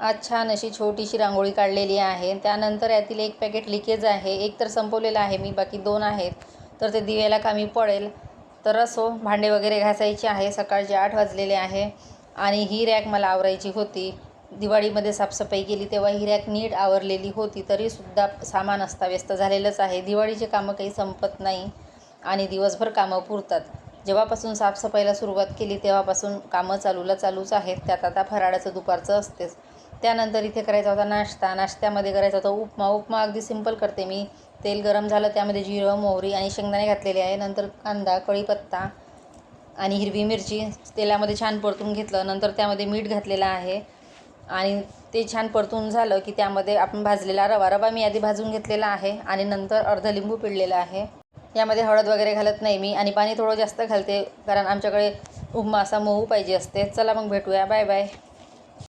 आज छान अशी छोटीशी रांगोळी काढलेली आहे. त्यानंतर यातील एक पॅकेट लिकेज आहे. एक तर संपवलेलं आहे मी, बाकी 2 आहेत. तर ते दिव्याला कामी पडेल. तर असो, भांडे वगैरे घासायचे आहे. सकाळचे 8 वाजलेले आहे आणि ही रॅक मला आवरायची होती. दिवाळीमध्ये साफसफाई केली तेव्हा ही रॅक नीट आवरलेली होती. तरीसुद्धा सामान अस्ताव्यस्त झालेलंच आहे. दिवाळीचे कामं काही संपत नाही आणि दिवसभर कामं पुरतात. जेव्हापासून साफसफाईला सुरुवात केली तेव्हापासून कामं चालूच आहेत. त्यात आता फराळाचं दुपारचं असतेच. त्यानंतर इथे करायचा होता नाश्ता. नाश्त्यामध्ये करायचा होता उपमा. उपमा अगदी सिंपल करते मी. तेल गरम झालं, त्यामध्ये जिरं, मोहरी आणि शेंगदाणे घातलेले आहे. नंतर कांदा, कढीपत्ता आणि हिरवी मिरची तेलामध्ये छान परतून घेतलं. नंतर त्यामध्ये मीठ घातलेलं आहे आणि ते छान परतून झालं की त्यामध्ये आपण भाजलेला रवा मी आधी भाजून घेतलेला आहे आणि नंतर अर्ध लिंबू पिळलेला आहे. यामध्ये हळद वगैरे घालत नाही मी आणि पाणी थोडं जास्त घालते, कारण आमच्याकडे उपमा असा मऊ पाहिजे असते. चला मग भेटूया. Bye bye.